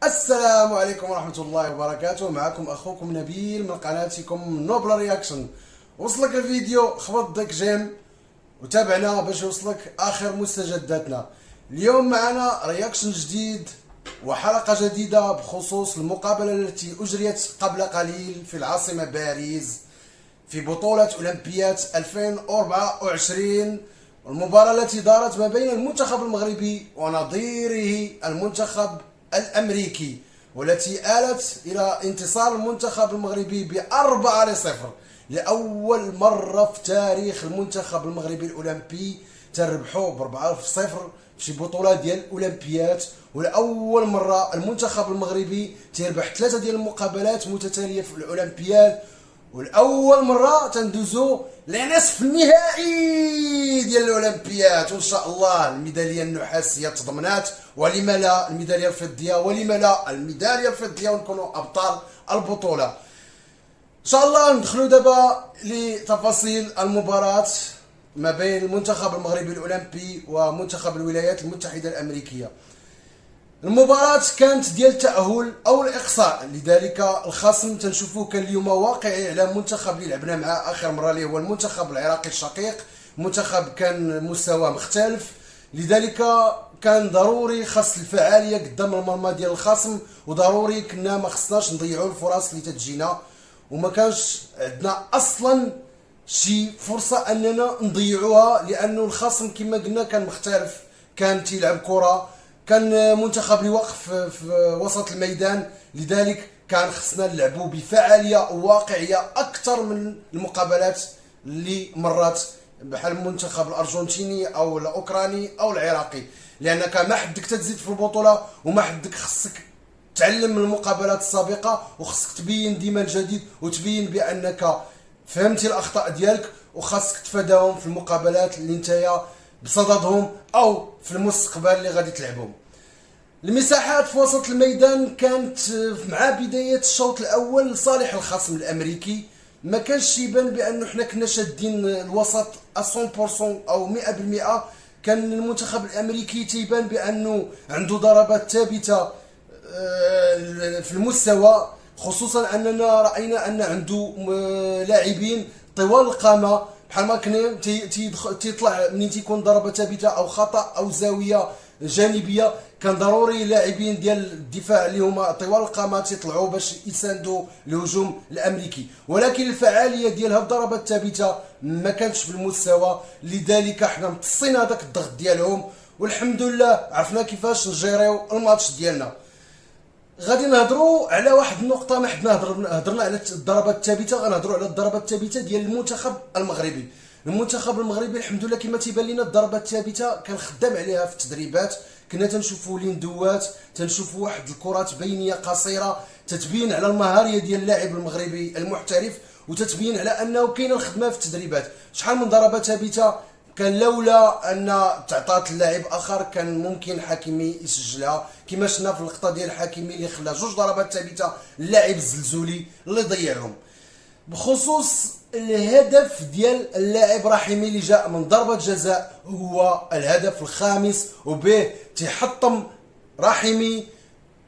السلام عليكم ورحمة الله وبركاته. معكم أخوكم نبيل من قناتكم نوبل رياكشن. وصلك الفيديو خبط ديك جيم وتابعنا باش يوصلك آخر مستجداتنا. اليوم معنا رياكشن جديد وحلقة جديدة بخصوص المقابلة التي أجريت قبل قليل في العاصمة باريس في بطولة أولمبياد 2024، المباراة التي دارت ما بين المنتخب المغربي ونظيره المنتخب الأمريكي، والتي آلت إلى انتصار المنتخب المغربي ب4-0 لأول مرة في تاريخ المنتخب المغربي الأولمبي تربحوا ب4-0 في بطولة ديال الأولمبياد. ولأول مرة المنتخب المغربي تربح 3 ديال المقابلات متتالية في الأولمبياد، والأول مرة تندوزو لنصف النهائي ديال الأولمبياد، وإن شاء الله الميدالية النحاسية تضمنات، ولما لا الميدالية الفضية، ولما لا الميدالية الفضية، ونكونوا أبطال البطولة. إن شاء الله ندخلوا دابا لتفاصيل المباراة ما بين المنتخب المغربي الأولمبي ومنتخب الولايات المتحدة الأمريكية. المباراة كانت ديال التأهل أو الإقصاء، لذلك الخصم تنشوفوه كان اليوم واقعي على منتخب اللي لعبنا معاه آخر مرة اللي هو المنتخب العراقي الشقيق. منتخب كان مستوى مختلف، لذلك كان ضروري خاص الفعالية قدام المرمى ديال الخصم، وضروري كنا ما خصناش نضيعوا الفرص اللي تتجينا، وما كانش عندنا أصلا شي فرصة أننا نضيعوها، لأنه الخصم كما قلنا كان مختلف، كان تيلعب كرة، كان منتخب اللي واقف في وسط الميدان، لذلك كان خصنا نلعبوا بفعاليه واقعيه اكثر من المقابلات اللي مرات بحال المنتخب الارجنتيني او الاوكراني او العراقي، لانك ما حدك تزيد في البطوله وما حدك خصك تعلم من المقابلات السابقه، وخصك تبين ديما الجديد وتبين بانك فهمتي الاخطاء ديالك وخاصك تفاداهم في المقابلات اللي نتايا بصددهم او في المستقبل اللي غادي تلعبهم. المساحات في وسط الميدان كانت مع بداية الشوط الأول لصالح الخصم الأمريكي، ما كانش يبان بأنه حنا كنا شادين الوسط 100% أو 100%. كان المنتخب الأمريكي تيبان بأنه عنده ضربات ثابتة في المستوى، خصوصا أننا رأينا أن عنده لاعبين طوال القامة، بحال ما كان تيطلع منين تيكون ضربة ثابتة أو خطأ أو زاوية جانبيه، كان ضروري لاعبين ديال الدفاع اللي هما طوال القامات يطلعوا باش يساندوا الهجوم الامريكي، ولكن الفعاليه ديال هاد الضربات الثابته ما كانتش في المستوى، لذلك حنا امتصينا هذاك الضغط ديالهم، والحمد لله عرفنا كيفاش نجيريو الماتش ديالنا. غادي نهضروا على واحد النقطه، ما حدنا هضرنا على الضربات الثابته، غنهضروا على الضربات الثابته ديال المنتخب المغربي. المنتخب المغربي الحمد لله كما تيبان لنا الضربات الثابته كان خدام عليها في التدريبات، كنا تنشوفوا ليندوات، تنشوفوا واحد الكرات بينيه قصيره تتبين على المهاريه ديال اللاعب المغربي المحترف، وتتبين على انه كاينه الخدمه في التدريبات. شحال من ضربه ثابته كان لولا ان تعطات اللاعب اخر كان ممكن حكيمي يسجلها، كما شفنا في اللقطه ديال حكيمي اللي خلى 2 ضربات ثابته اللاعب الزلزولي اللي ضيعهم. بخصوص الهدف ديال اللاعب رحيمي اللي جاء من ضربة جزاء، هو الهدف الخامس، وبه تيحطم رحيمي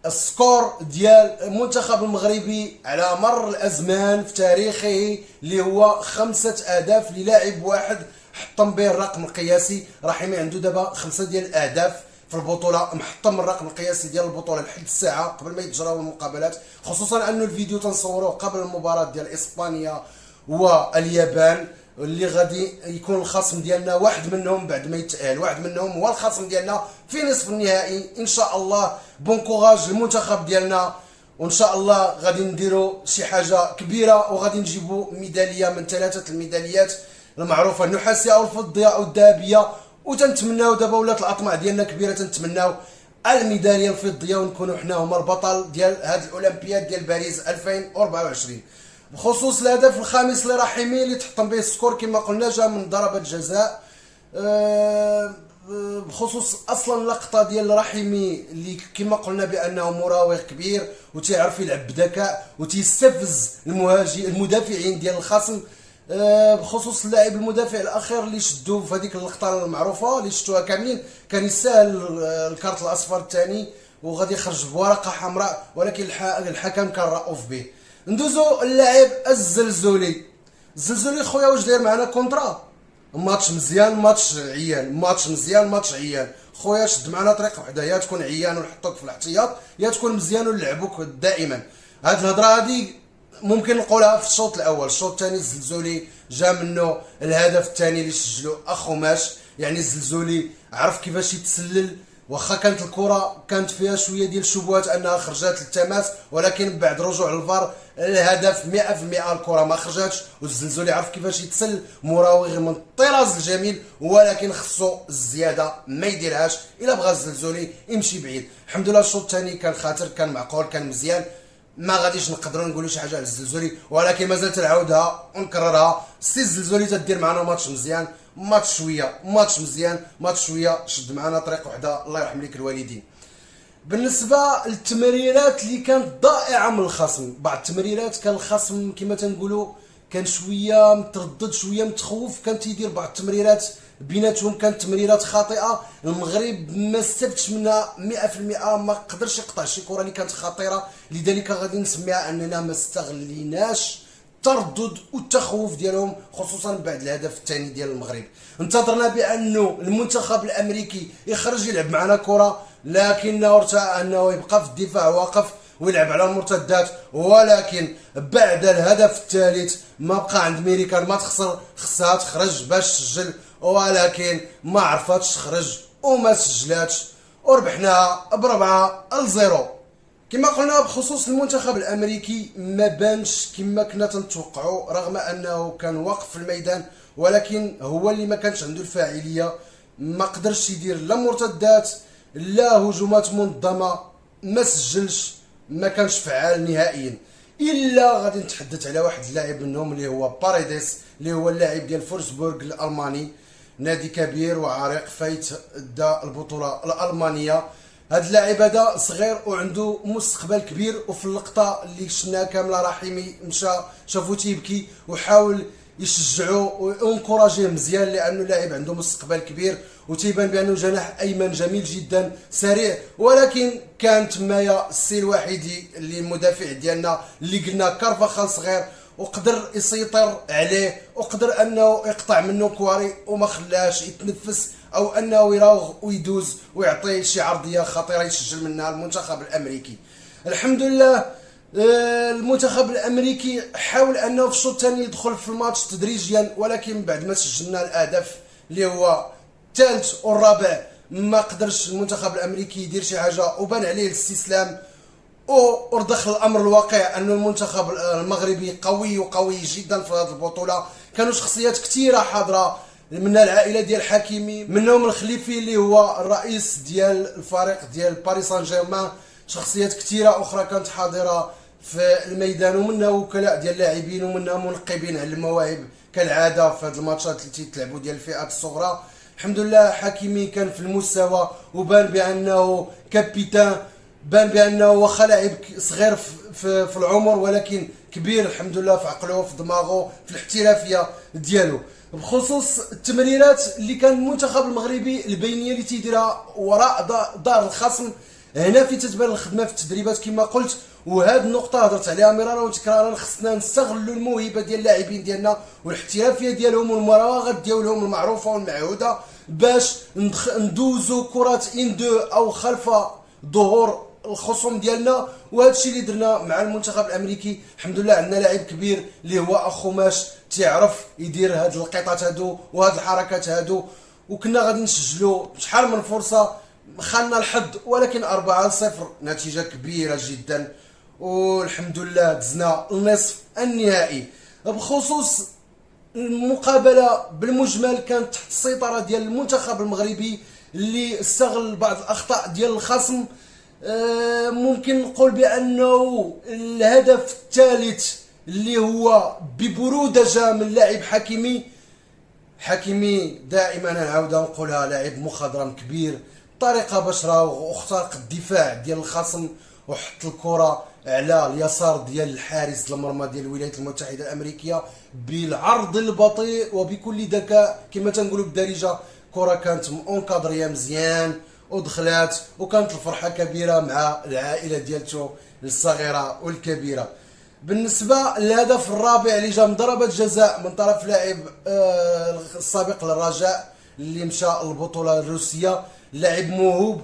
السكور ديال المنتخب المغربي على مر الازمان في تاريخه، اللي هو 5 اهداف للاعب واحد حطم به الرقم القياسي. رحيمي عنده دابا 5 ديال الاهداف في البطوله، محطم الرقم القياسي ديال البطوله لحد الساعه قبل ما يتجراو المقابلات، خصوصا انه الفيديو تنصوروه قبل المباراه ديال اسبانيا واليابان، اللي غادي يكون الخصم ديالنا واحد منهم بعد ما يتأهل، واحد منهم هو الخصم ديالنا في نصف النهائي. ان شاء الله بون كوراج للمنتخب ديالنا، وان شاء الله غادي نديروا شي حاجه كبيره وغادي نجيبوا ميداليه من 3 الميداليات المعروفه، النحاسيه او الفضيه او الذهبيه، وتنتمناو دابا ولات الاطماع ديالنا كبيره، تنتمناو الميداليه الفضيه ونكونوا حنا هما البطل ديال هذه الاولمبياد ديال باريس 2024. بخصوص الهدف الخامس لرحيمي اللي تحطم به السكور كما قلنا جا من ضربة جزاء، بخصوص اصلا اللقطه ديال رحيمي اللي كما قلنا بانه مراوغ كبير وتيعرف يلعب بذكاء وتيستفز المدافعين ديال الخصم. بخصوص اللاعب المدافع الاخير اللي شدوه في هذيك اللقطه المعروفه اللي شفتوها كاملين، كان يستاهل الكارت الاصفر الثاني، وغادي يخرج بورقه حمراء، ولكن الحكم كان رؤوف به. ندوزو اللاعب الزلزولي. الزلزولي خويا واش داير معنا كونترا؟ ماتش مزيان ماتش عيان، ماتش مزيان ماتش عيان. خويا شد معنا طريقه وحده، يا تكون عيان ونحطوك في الاحتياط، يا تكون مزيان ونلعبوك دائما. هاد الهضره هادي ممكن نقولها في الشوط الاول. الشوط الثاني الزلزولي جا منه الهدف الثاني اللي سجلو اخو ماش، يعني الزلزولي عرف كيفاش يتسلل. واخا كانت الكره كانت فيها شويه ديال الشبهات انها خرجات للتماس، ولكن بعد رجوع الفار الهدف 100% الكره ما خرجاتش، والزلزولي عرف كيفاش يتسل مراوغ من الطراز الجميل، ولكن خصو الزياده ما يديرهاش الا بغى الزلزولي يمشي بعيد. الحمد لله الشوط الثاني كان خاطر، كان معقول، كان مزيان. ما غاديش نقدروا نقولوا شي حاجه على الزلزولي، ولكن مازال تنعاودها ونكررها. سي الزلزولي تدير معنا ماتش مزيان، ماتش شويه، ماتش مزيان، ماتش شويه، شد معنا طريق وحده، الله يرحم ليك الوالدين. بالنسبه للتمريرات اللي كانت ضائعه من الخصم، بعض التمريرات كان الخصم كما تنقولوا كان شويه متردد، شويه متخوف، كان تيدير بعض التمريرات بيناتهم كانت تمريرات خاطئه. المغرب ما استفدش منها 100%، ما قدرش يقطع شي كره اللي كانت خطيره، لذلك غادي نسميها اننا ما استغليناش التردد والتخوف ديالهم، خصوصا بعد الهدف الثاني ديال المغرب. انتظرنا بانه المنتخب الامريكي يخرج يلعب معنا كره، لكنه ارتأى انه يبقى في الدفاع واقف ويلعب على المرتدات، ولكن بعد الهدف الثالث ما بقى عند ميريكان، ما تخسر، خصها تخرج باش تسجل، ولكن ما عرفتش تخرج وما سجلاتش، وربحناها ب4-0. كما قلنا بخصوص المنتخب الامريكي ما بانش كما كنا تنتوقعوا، رغم انه كان واقف في الميدان، ولكن هو اللي ما كانش عنده الفاعليه، ما قدرش يدير لا مرتدات لا هجومات منظمه، ما سجلش، ما كانش فعال نهائيا. الا غادي نتحدث على واحد اللاعب منهم اللي هو باريديس، اللي هو اللاعب ديال فولسبورغ الالماني، نادي كبير وعريق فايت دا البطوله الالمانيه. هاد اللاعب هذا صغير وعنده مستقبل كبير، وفي اللقطه اللي شفناها كامله رحيمي مشى شافو تيبكي وحاول يشجعو وانكوراجيه مزيان، لانه لاعب عنده مستقبل كبير، وتيبان بانه جناح ايمن جميل جدا سريع، ولكن كان تمايا السي الوحيدي اللي المدافع ديالنا اللي قلنا كارفاخال صغير، وقدر يسيطر عليه، وقدر انه يقطع منه كواري وما خلاش يتنفس، او انه يراوغ ويدوز ويعطي شي عرضيه خطيره يسجل منها المنتخب الامريكي. الحمد لله المنتخب الامريكي حاول انه في الشوط الثاني يدخل في الماتش تدريجيا، ولكن بعد ما سجلنا الاهداف اللي هو الثالث والرابع ما قدرش المنتخب الامريكي يدير شي حاجه، وبان عليه الاستسلام، ودخل الامر الواقع انه المنتخب المغربي قوي وقوي جدا في هذه البطوله. كانوا شخصيات كثيره حاضره من العائله ديال حكيمي، منهم الخليفي اللي هو الرئيس ديال الفريق ديال باريس سان جيرمان، شخصيات كثيره اخرى كانت حاضره في الميدان، ومنها وكلاء ديال اللاعبين، ومنها منقبين على المواهب كالعاده في هذه الماتشات اللي تيتلعبوا ديال الفئات الصغرى. الحمد لله حكيمي كان في المستوى، وبان بانه كابيتان، بان بانه واخا لاعب صغير في العمر، ولكن كبير الحمد لله في عقله، في دماغه، في الاحترافيه ديالو. بخصوص التمريرات اللي كان المنتخب المغربي البينيه اللي تيديرها وراء دار الخصم، هنا في تتبان الخدمه في التدريبات كما قلت، وهذه النقطه هضرت عليها مرارا وتكرارا، خصنا نستغلوا الموهبه ديال اللاعبين ديالنا والاحترافيه ديالهم والمراوغات ديالهم المعروفه والمعهوده، باش ندوزو كرات ان دو او خلف ظهور الخصوم ديالنا. وهذا الشيء اللي درنا مع المنتخب الامريكي. الحمد لله عندنا لاعب كبير اللي هو اخو ماش تيعرف يدير هاد القطات هادو وهاد الحركات هادو، وكنا غادي نسجلوا شحال من فرصه، خلنا الحظ، ولكن 4-0 نتيجه كبيره جدا، والحمد لله دزنا النصف النهائي. بخصوص المقابله بالمجمل كانت تحت السيطره ديال المنتخب المغربي اللي استغل بعض الاخطاء ديال الخصم. ممكن نقول بانه الهدف الثالث اللي هو ببروده جاء من لاعب حكيمي دائما نعاودها نقولها، لاعب مخضرم كبير، طريقه باش راهو اخترق الدفاع ديال الخصم وحط الكره على اليسار ديال الحارس المرمى ديال الولايات المتحده الامريكيه بالعرض البطيء وبكل ذكاء، كما تنقولوا بالدارجه كره كانت اونكادريه مزيان، ودخلات وكانت الفرحه كبيره مع العائله ديالته الصغيره والكبيره. بالنسبه للهدف الرابع اللي جا من ضربه جزاء من طرف لاعب السابق للرجاء اللي مشى البطوله الروسيه، لاعب موهوب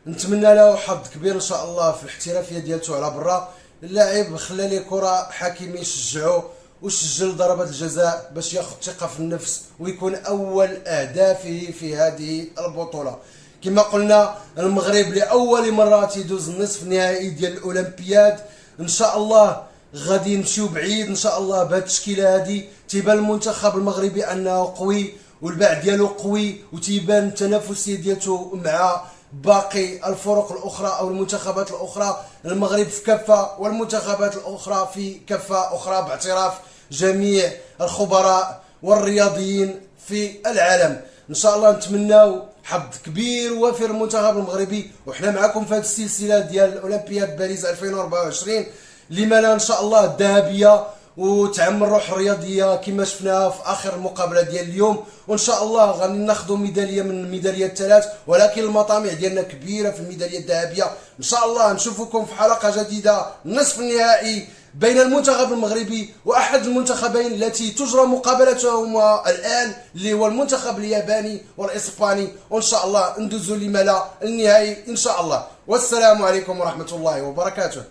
نتمنى له حظ كبير ان شاء الله في الاحترافيه ديالته على برا. اللاعب خلى لي كره حكيمي يشجعو وسجل ضربه الجزاء باش ياخذ ثقه في النفس ويكون اول اهدافه في هذه البطوله. كما قلنا المغرب لاول مره تيدوز النصف النهائي ديال الاولمبياد، ان شاء الله غادي نمشيو بعيد ان شاء الله بهذه التشكيله هذه. تيبان المنتخب المغربي انه قوي والباع ديالو قوي، وتيبان التنافسيه ديالته مع باقي الفرق الاخرى او المنتخبات الاخرى. المغرب في كفه والمنتخبات الاخرى في كفه اخرى باعتراف جميع الخبراء والرياضيين في العالم. ان شاء الله نتمناو حظ كبير وافر المنتخب المغربي، وحنا معكم في هذه السلسله ديال اولمبياد باريس 2024 لما لا ان شاء الله الذهبيه وتعمل الروح الرياضيه كما شفناها في اخر المقابله ديال اليوم. وان شاء الله غادي ناخذوا ميداليه من الميداليات الثلاث، ولكن المطامع ديالنا كبيره في الميداليه الذهبيه. ان شاء الله نشوفكم في حلقه جديده نصف النهائي بين المنتخب المغربي واحد المنتخبين التي تجرى مقابلتهما الان اللي هو المنتخب الياباني والاسباني، وان شاء الله ندوزوا لما لا النهائي ان شاء الله. والسلام عليكم ورحمه الله وبركاته.